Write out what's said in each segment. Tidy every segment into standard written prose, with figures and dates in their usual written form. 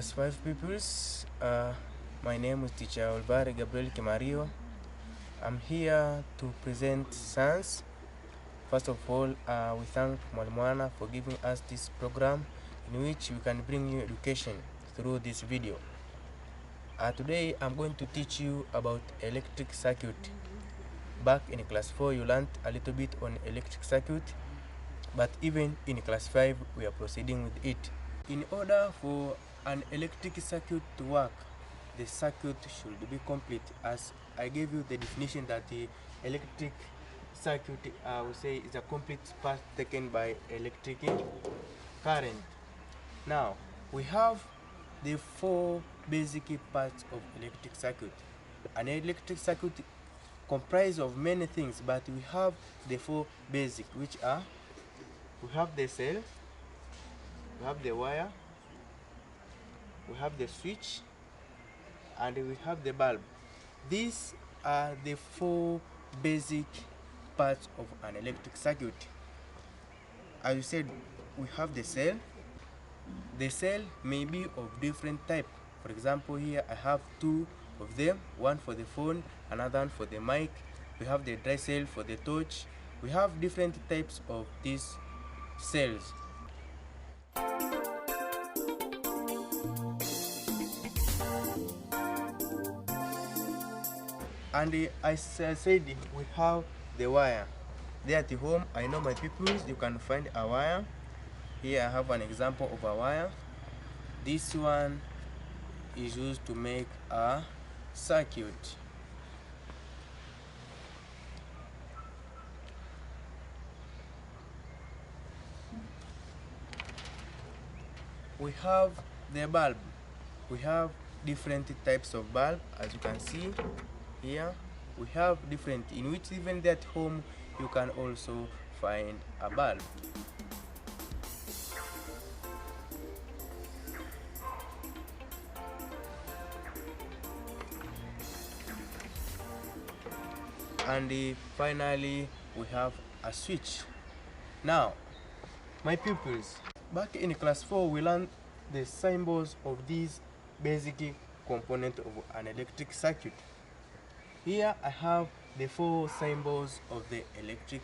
Class 5 pupils. My name is Teacher Olvare Gabriel Kimario. I'm here to present science. First of all, we thank Mwalimu for giving us this program in which we can bring you education through this video. Today I'm going to teach you about electric circuit. Back in class 4 you learned a little bit on electric circuit, but even in class 5 we are proceeding with it. In order for an electric circuit to work, the circuit should be complete. As I gave you the definition that the electric circuit, I would say, is a complete path taken by electric current. Now we have the four basic parts of electric circuit. An electric circuit comprised of many things, but we have the four basic, which are: we have the cell, we have the wire, we have the switch, and we have the bulb. These are the four basic parts of an electric circuit. As we said, we have the cell. The cell may be of different type. For example, here I have two of them, one for the phone, another one for the mic. We have the dry cell for the torch. We have different types of these cells. And as I said, we have the wire. There at home, I know my pupils, you can find a wire. Here I have an example of a wire. This one is used to make a circuit. We have the bulb. We have different types of bulb, as you can see here. We have different, in which even there at home you can also find a bulb. And finally we have a switch. Now my pupils, back in class 4 we learned the symbols of these basic components of an electric circuit. Here I have the four symbols of the electric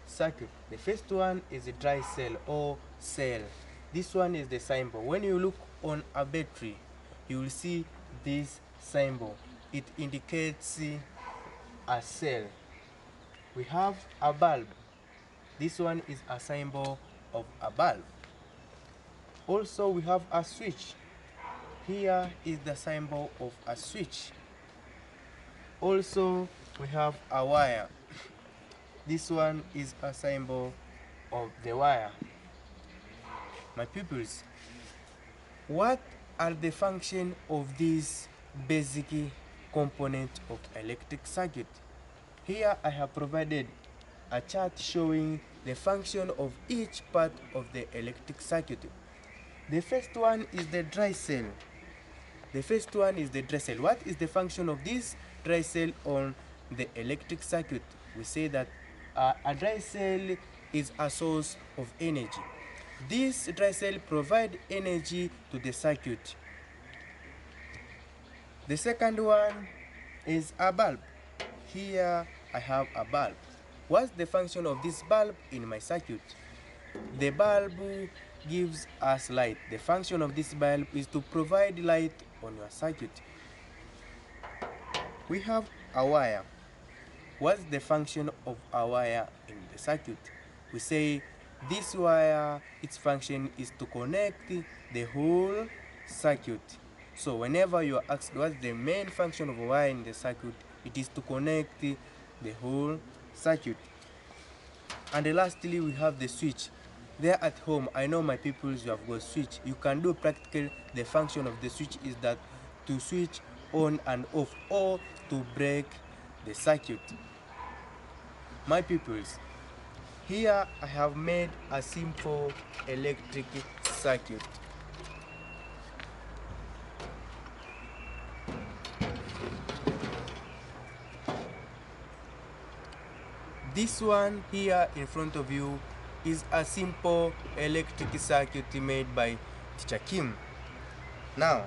circuit. The first one is a dry cell or cell. This one is the symbol. When you look on a battery, you will see this symbol. It indicates a cell. We have a bulb. This one is a symbol of a bulb. Also we have a switch. Here is the symbol of a switch. Also we have a wire. This one is a symbol of the wire. My pupils, what are the functions of these basic components of electric circuit? Here I have provided a chart showing the function of each part of the electric circuit. The first one is the dry cell. The first one is the dry cell. What is the function of this dry cell on the electric circuit? We say that a dry cell is a source of energy. This dry cell provides energy to the circuit. The second one is a bulb. Here I have a bulb. What's the function of this bulb in my circuit? The bulb gives us light. The function of this bulb is to provide light on your circuit. We have a wire. What's the function of a wire in the circuit? We say this wire, its function is to connect the whole circuit. So whenever you are asked what's the main function of a wire in the circuit, it is to connect the whole circuit. And lastly we have the switch. There at home, I know my pupils, you have got switch. You can do practically. The function of the switch is that to switch on and off or to break the circuit. My pupils, here I have made a simple electric circuit. This one here in front of you is a simple electric circuit made by Teacher Kim. Now,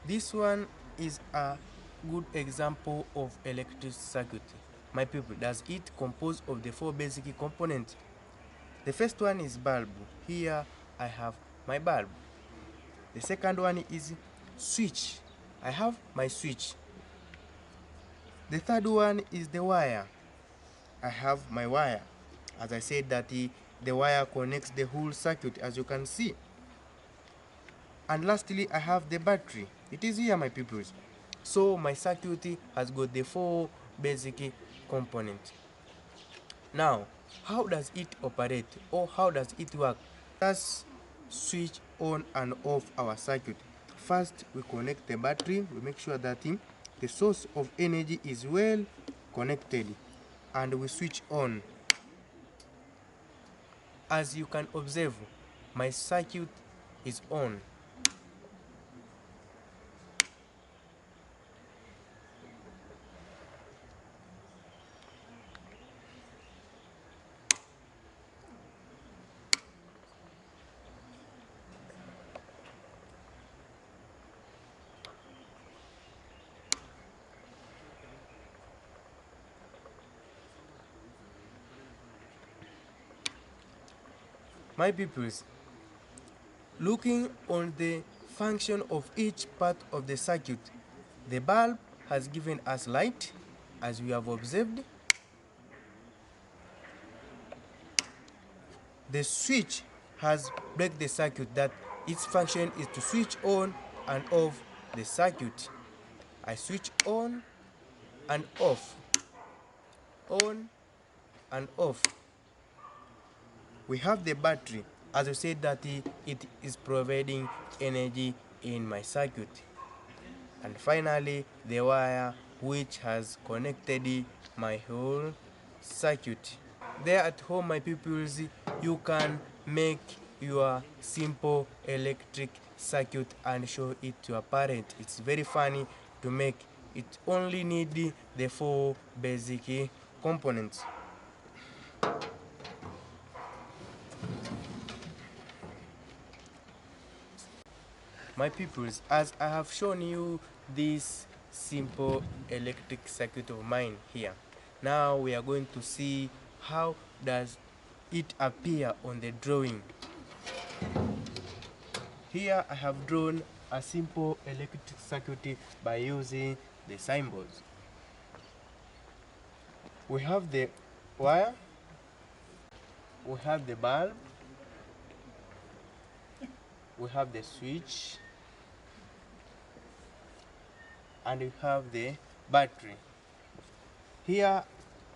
this one is a good example of electric circuit. My people, does it compose of the four basic components? The first one is bulb. Here I have my bulb. The second one is switch. I have my switch. The third one is the wire. I have my wire. As I said that the wire connects the whole circuit, as you can see. And lastly, I have the battery. It is here, my peoples. So my circuit has got the four basic components. Now, how does it operate, or how does it work? Let's switch on and off our circuit. First, we connect the battery. We make sure that the source of energy is well connected, and we switch on. As you can observe, my circuit is on. My peoples, looking on the function of each part of the circuit, the bulb has given us light, as we have observed. The switch has break the circuit, that its function is to switch on and off the circuit. I switch on and off, on and off. We have the battery, as I said that it is providing energy in my circuit. And finally, the wire, which has connected my whole circuit. There at home, my pupils, you can make your simple electric circuit and show it to your parent. It's very funny to make. It only need the four basic components. My pupils, as I have shown you this simple electric circuit of mine here, now we are going to see how does it appear on the drawing. Here I have drawn a simple electric circuit by using the symbols. We have the wire, we have the bulb, we have the switch, and we have the battery. Here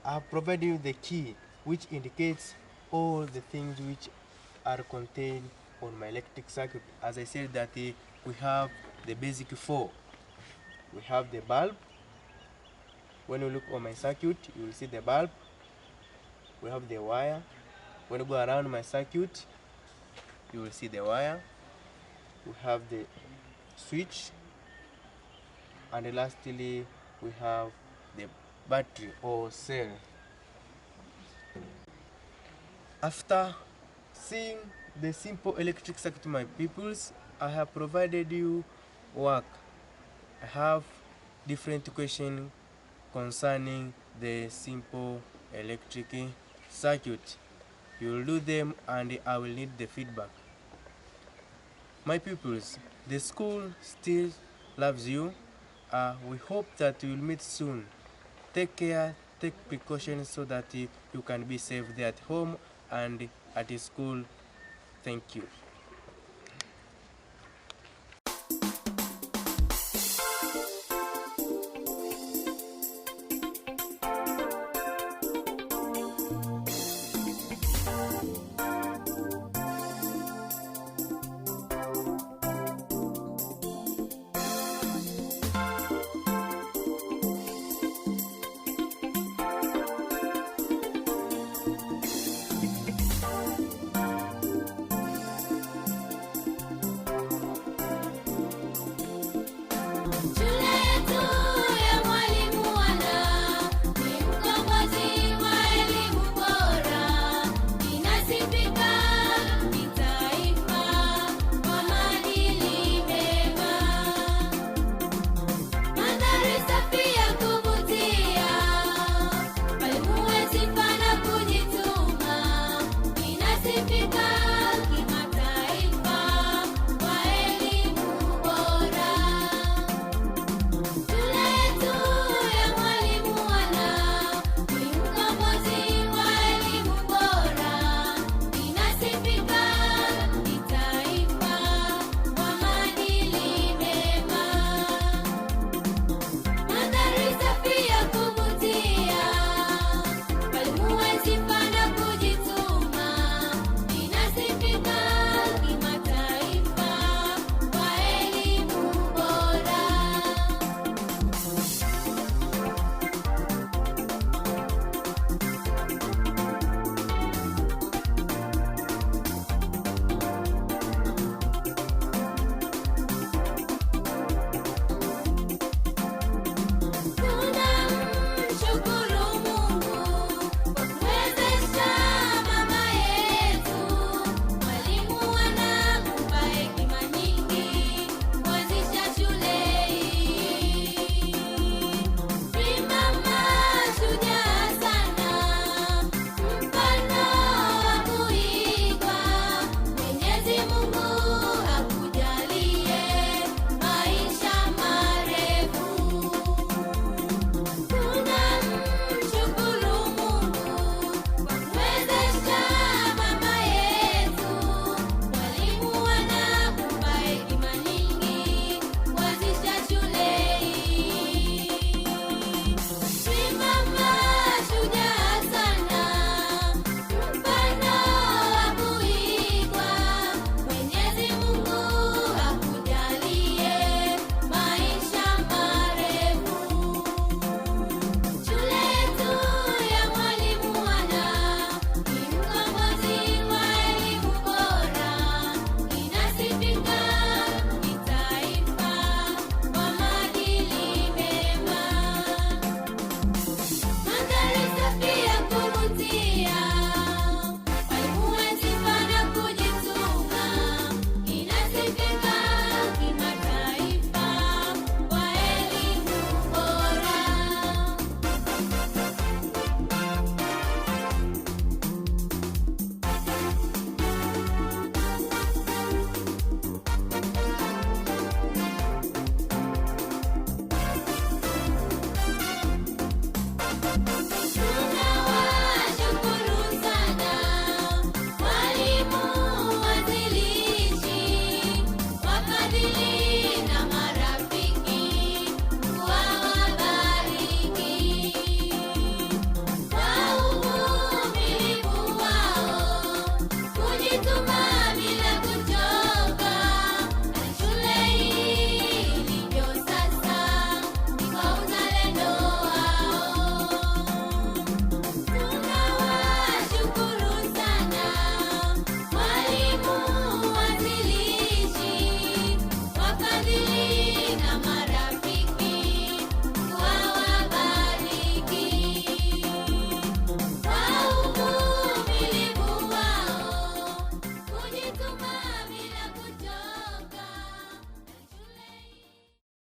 I have provided you the key, which indicates all the things which are contained on my electric circuit. As I said that we have the basic four. We have the bulb. When you look on my circuit, you will see the bulb. We have the wire. When you go around my circuit, you will see the wire. We have the switch, and lastly we have the battery or cell. After seeing the simple electric circuit, my peoples, I have provided you work. I have different questions concerning the simple electric circuit. You will do them and I will need the feedback. My pupils, the school still loves you. We hope that we will meet soon. Take care, take precautions so that you can be safe there at home and at school. Thank you.